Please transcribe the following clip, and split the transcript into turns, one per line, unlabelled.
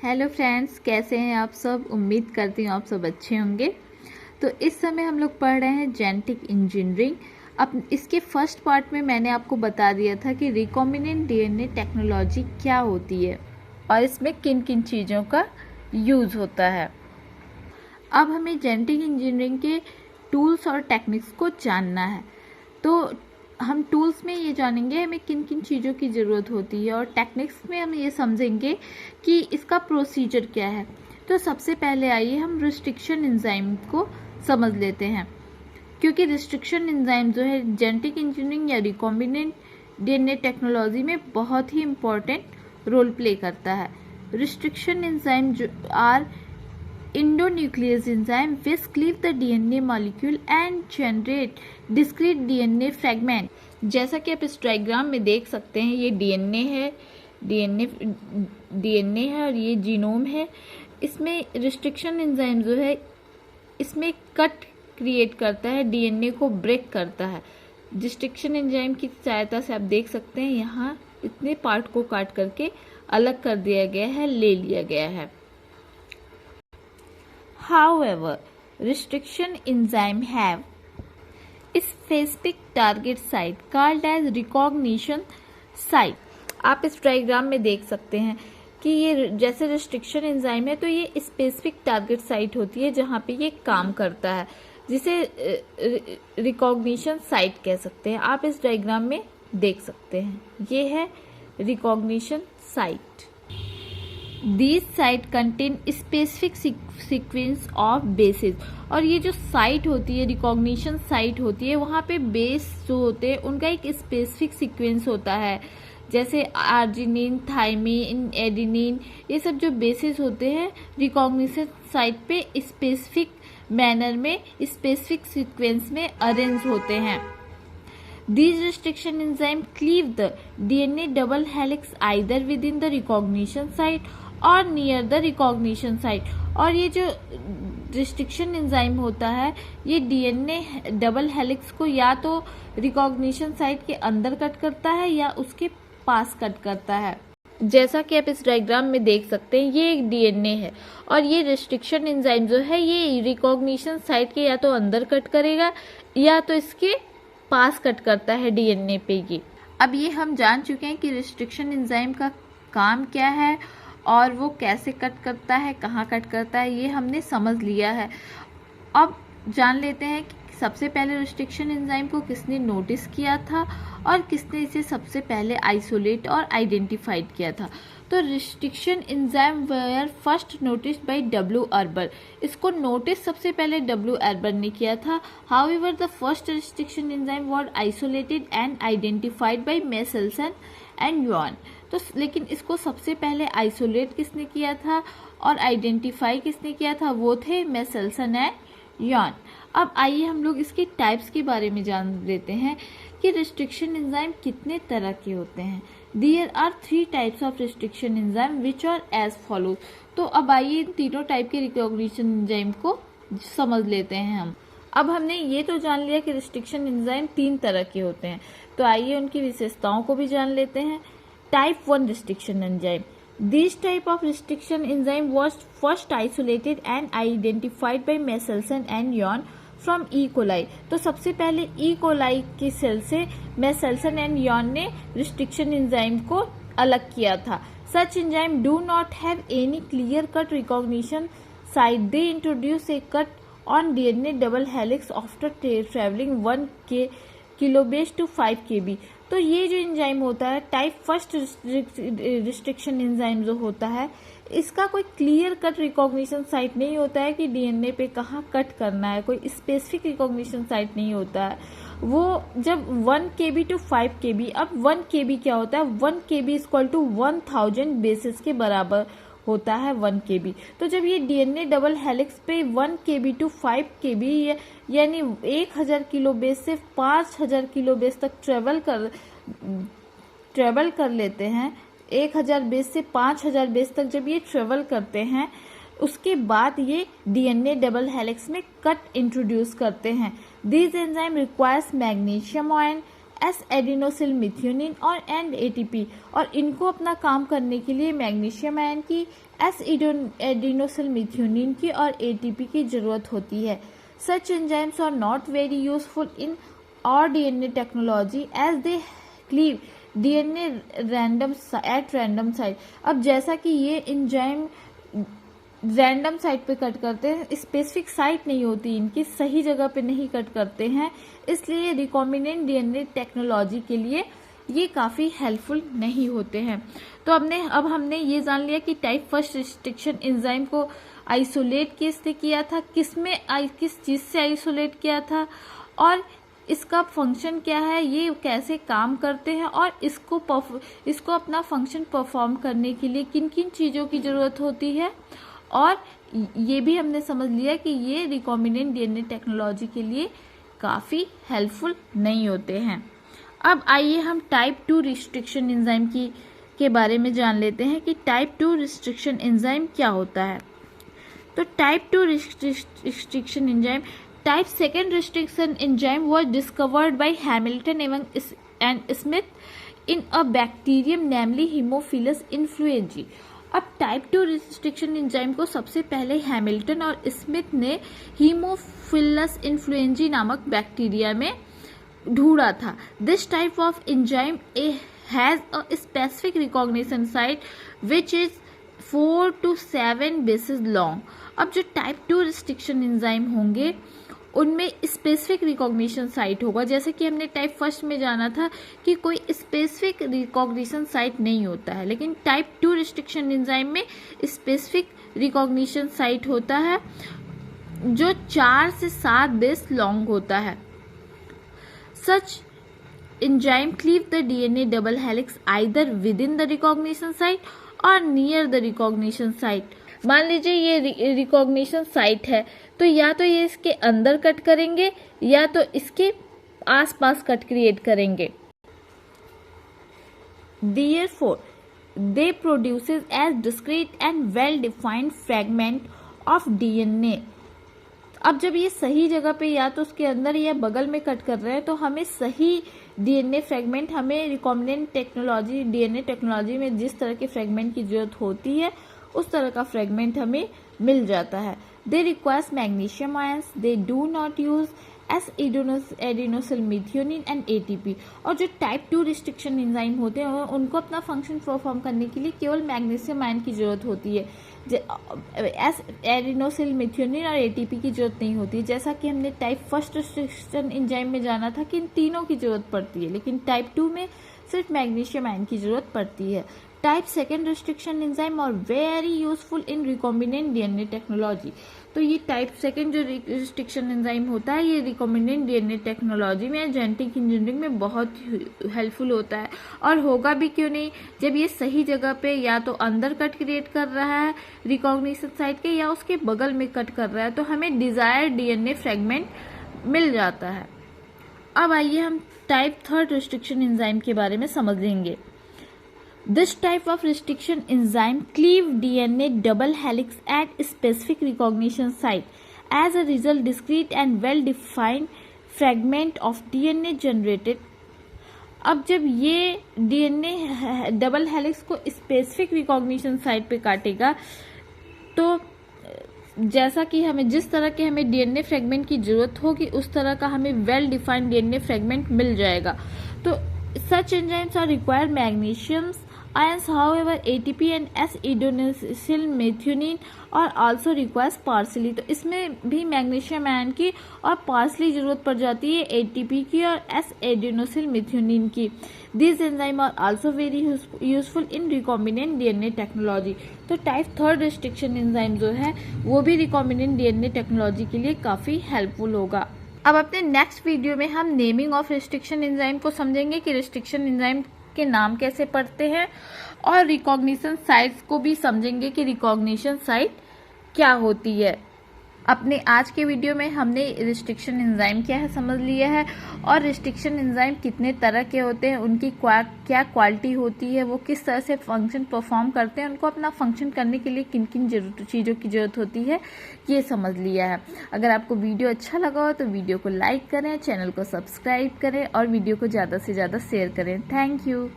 Hello friends, कैसे हैं आप सब। उम्मीद करती हूँ आप सब अच्छे होंगे। तो इस समय हम लोग पढ़ रहे हैं जेनेटिक इंजीनियरिंग। अब इसके फर्स्ट पार्ट में मैंने आपको बता दिया था कि रिकॉम्बिनेंट डीएनए टेक्नोलॉजी क्या होती है और इसमें किन किन चीज़ों का यूज़ होता है। अब हमें जेनेटिक इंजीनियरिंग के टूल्स और टेक्निक्स को जानना है। तो हम टूल्स में ये जानेंगे हमें किन किन चीज़ों की ज़रूरत होती है और टेक्निक्स में हम ये समझेंगे कि इसका प्रोसीजर क्या है। तो सबसे पहले आइए हम रिस्ट्रिक्शन एंजाइम को समझ लेते हैं, क्योंकि रिस्ट्रिक्शन एंजाइम जो है जेनेटिक इंजीनियरिंग या रिकॉम्बिनेंट डीएनए टेक्नोलॉजी में बहुत ही इम्पोर्टेंट रोल प्ले करता है। रिस्ट्रिक्शन एंजाइम जो are endonuclease enzyme which cleave the DNA molecule and generate discrete DNA fragment। जैसा कि आप इस डायग्राम में देख सकते हैं, ये डीएनए है और ये जीनोम है। इसमें रिस्ट्रिक्शन एंजाइम जो है इसमें कट क्रिएट करता है, डीएनए को ब्रेक करता है। रिस्ट्रिक्शन एंजाइम की सहायता से आप देख सकते हैं यहाँ इतने पार्ट को काट करके अलग कर दिया गया है, ले लिया गया है। However, restriction enzyme have a specific target site called as recognition site। आप इस डायग्राम में देख सकते हैं कि ये जैसे रिस्ट्रिक्शन एंजाइम है तो ये स्पेसिफिक टारगेट साइट होती है जहाँ पे ये काम करता है, जिसे रिकॉग्निशन साइट कह सकते हैं। आप इस डायग्राम में देख सकते हैं, ये है recognition site. These site contain specific sequence of bases। और ये जो साइट होती है, रिकॉग्निशन साइट होती है, वहाँ पे बेस जो होते हैं उनका एक स्पेसिफिक सीक्वेंस होता है, जैसे आर्जिनिन, थाइमिन, एडेनिन, ये सब जो बेसिस होते हैं रिकॉग्निशन साइट पे स्पेसिफिक मैनर में स्पेसिफिक सीक्वेंस में अरेंज होते हैं। These restriction enzyme cleave the DNA double helix either within the recognition site और नियर द रिकॉग्निशन साइट। और ये जो रिस्ट्रिक्शन एंजाइम होता है ये डीएनए डबल हेलिक्स को या तो रिकॉग्निशन साइट के अंदर कट करता है या उसके पास कट करता है। जैसा कि आप इस डायग्राम में देख सकते हैं, ये एक डीएनए है और ये रिस्ट्रिक्शन एंजाइम जो है ये रिकॉग्निशन साइट के या तो अंदर कट करेगा या तो इसके पास कट करता है डीएनए पे। ये अब ये हम जान चुके हैं कि रिस्ट्रिक्शन एंजाइम का काम क्या है और वो कैसे कट करता है, कहाँ कट करता है, ये हमने समझ लिया है। अब जान लेते हैं कि सबसे पहले रिस्ट्रिक्शन एंजाइम को किसने नोटिस किया था और किसने इसे सबसे पहले आइसोलेट और आइडेंटिफाइड किया था। तो restriction enzyme were first notice by W Arber. इसको नोटिस सबसे पहले डब्ल्यू अर्बर ने किया था। However the first restriction enzyme was isolated and identified by Meselson and Yuan. तो लेकिन इसको सबसे पहले आइसोलेट किसने किया था और आइडेंटिफाई किसने किया था, वो थे मेसेल्सन एंड युआन। अब आइए हम लोग इसके टाइप्स के बारे में जान लेते हैं कि रिस्ट्रिक्शन एंजाइम कितने तरह के होते हैं। There are 3 types of restriction enzyme which are as follows. तो अब आइए इन तीनों टाइप के रिकॉग्निशन एंजाइम को समझ लेते हैं हम। अब हमने ये तो जान लिया कि रिस्ट्रिक्शन एंजाइम 3 तरह के होते हैं, तो आइए उनकी विशेषताओं को भी जान लेते हैं। Type 1 restriction enzyme. This type of restriction enzyme was first isolated and identified by Meselson and Yon from E. coli। तो सबसे पहले E. coli की सेल से Meselson and Yon ने restriction enzyme को अलग किया था। Such enzyme do not have any clear-cut recognition site। They introduce a cut on DNA double helix after traveling 1 kilobase to 5 kb। तो ये जो एंजाइम होता है टाइप फर्स्ट रिस्ट्रिक्शन एंजाइम जो होता है, इसका कोई क्लियर कट रिकॉग्निशन साइट नहीं होता है कि डीएनए पे कहाँ कट करना है, कोई स्पेसिफिक रिकॉग्निशन साइट नहीं होता है। वो जब 1 kb टू 5 kb, अब 1 kb क्या होता है, 1 kb इक्वल टू 1000 बेसिस के बराबर होता है 1 kb। तो जब ये डीएनए डबल हेलिक्स पे 1 kb टू 5 kb यानी 1000 किलो बेस से 5000 किलो बेस तक ट्रेवल कर लेते हैं, 1000 बेस से 5000 बेस तक जब ये ट्रेवल करते हैं, उसके बाद ये डीएनए डबल हेलिक्स में कट इंट्रोड्यूस करते हैं। This enzyme requires magnesium ion S adenosyl methionine और एंड एटीपी, और इनको अपना काम करने के लिए मैग्नीशियम आयन की, एस एडिनोसिल मिथ्योनिन की और एटीपी की जरूरत होती है। Such enzymes are not very useful in और DNA technology as they cleave DNA at random site. अब जैसा कि ये एंजाइम रैंडम साइट पे कट करते हैं, स्पेसिफिक साइट नहीं होती इनकी, सही जगह पे नहीं कट करते हैं, इसलिए रिकॉम्बिनेंट डीएनए टेक्नोलॉजी के लिए ये काफ़ी हेल्पफुल नहीं होते हैं। तो अब हमने ये जान लिया कि टाइप फर्स्ट रिस्ट्रिक्शन एंजाइम को आइसोलेट किसने किया था, किस चीज़ से आइसोलेट किया था, और इसका फंक्शन क्या है, ये कैसे काम करते हैं, और इसको अपना फंक्शन परफॉर्म करने के लिए किन किन चीज़ों की ज़रूरत होती है, और ये भी हमने समझ लिया कि ये रिकॉम्बिनेंट डीएनए टेक्नोलॉजी के लिए काफ़ी हेल्पफुल नहीं होते हैं। अब आइए हम टाइप 2 रिस्ट्रिक्शन एंजाइम के बारे में जान लेते हैं कि टाइप 2 रिस्ट्रिक्शन एंजाइम क्या होता है। तो type 2 restriction enzyme, type 2 restriction enzyme was discovered by Hamilton and Smith in a bacterium namely Haemophilus influenzae. अब टाइप 2 रिस्ट्रिक्शन एंजाइम को सबसे पहले हैमिल्टन और स्मिथ ने हीमोफिलस इन्फ्लुएंजी नामक बैक्टीरिया में ढूंढा था। This type of enzyme has a specific recognition site which is 4 to 7 basis long. अब जो टाइप 2 रिस्ट्रिक्शन एंजाइम होंगे उनमें स्पेसिफिक रिकॉग्निशन साइट होगा, जैसे कि हमने टाइप फर्स्ट में जाना था कि कोई स्पेसिफिक रिकॉग्निशन साइट नहीं होता है, लेकिन टाइप 2 रिस्ट्रिक्शन एंजाइम में स्पेसिफिक रिकॉग्निशन साइट होता है जो 4 से 7 बेस लॉन्ग होता है। Such enzyme cleave the DNA double helix either within the recognition site और नियर द रिकॉग्निशन साइट। मान लीजिए ये रिकॉग्निशन साइट है, तो या तो ये इसके अंदर कट करेंगे या तो इसके आसपास कट क्रिएट करेंगे। Therefore, they produces as discrete and well-defined fragment of DNA। अब जब ये सही जगह पे या तो उसके अंदर या बगल में कट कर रहे हैं, तो हमें सही डीएनए फ्रेगमेंट, हमें रिकॉम्बिनेंट टेक्नोलॉजी डीएनए टेक्नोलॉजी में जिस तरह के फ्रेगमेंट की जरूरत होती है उस तरह का फ्रेगमेंट हमें मिल जाता है। They requires magnesium ions, they do not use S adenosyl methionine and ATP. और जो टाइप 2 रिस्ट्रिक्शन एंजाइम होते हैं उनको अपना फंक्शन परफॉर्म करने के लिए केवल मैग्नीशियम आयन की जरूरत होती है, एस एडिनोसिल मिथ्योनिन और एटीपी की जरूरत नहीं होती। जैसा कि हमने टाइप फर्स्ट रिस्ट्रिक्शन एंजाइम में जाना था कि इन तीनों की जरूरत पड़ती है, लेकिन टाइप 2 में सिर्फ मैग्नीशियम आयन की जरूरत पड़ती है। टाइप 2 रिस्ट्रिक्शन एंजाइम और वेरी यूजफुल इन रिकॉम्बिनेंट डीएनए टेक्नोलॉजी। तो ये टाइप 2 जो रिस्ट्रिक्शन एंजाइम होता है ये रिकॉम्बिनेंट डीएनए टेक्नोलॉजी में, जेनेटिक इंजीनियरिंग में बहुत हेल्पफुल होता है। और होगा भी क्यों नहीं, जब ये सही जगह पे या तो अंदर कट क्रिएट कर रहा है रिकॉग्निशन साइट के या उसके बगल में कट कर रहा है, तो हमें डिजायर्ड डीएनए फ्रेगमेंट मिल जाता है। अब आइए हम टाइप 3 रिस्ट्रिक्शन एंजाइम के बारे में समझ लेंगे। This type of restriction enzyme cleave DNA double helix at specific recognition site. As a result, discrete and well-defined fragment of DNA generated। अब जब ये DNA डबल हेलिक्स को स्पेसिफिक रिकॉग्निशन साइट पे काटेगा, तो जैसा कि हमें जिस तरह के हमें डीएनए फ्रेगमेंट की जरूरत होगी उस तरह का हमें वेल डिफाइंड डीएनए फ्रेगमेंट मिल जाएगा। तो such enzymes are required magnesium ions, however ATP and S-adenosine methionine are also requires partially। तो इसमें भी मैग्नीशियम आयन की और पार्सली जरूरत पड़ जाती है ATP की और S-adenosine methionine की। These enzymes are also very useful in recombinant DNA technology। तो टाइप 3 रिस्ट्रिक्शन एंजाइम जो है वो भी रिकॉम्बिनेंट डीएनए टेक्नोलॉजी के लिए काफ़ी हेल्पफुल होगा। अब अपने नेक्स्ट वीडियो में हम नेमिंग ऑफ रिस्ट्रिक्शन एंजाइम को समझेंगे कि रिस्ट्रिक्शन एंजाइम के नाम कैसे पढ़ते हैं, और रिकॉग्निशन साइट्स को भी समझेंगे कि रिकॉग्निशन साइट क्या होती है। अपने आज के वीडियो में हमने रिस्ट्रिक्शन एंजाइम क्या है समझ लिया है और रिस्ट्रिक्शन एंजाइम कितने तरह के होते हैं, उनकी क्या क्वालिटी होती है, वो किस तरह से फंक्शन परफॉर्म करते हैं, उनको अपना फंक्शन करने के लिए किन किन चीज़ों की ज़रूरत होती है, ये समझ लिया है। अगर आपको वीडियो अच्छा लगा हो तो वीडियो को लाइक करें, चैनल को सब्सक्राइब करें और वीडियो को ज़्यादा से ज़्यादा शेयर करें। Thank you.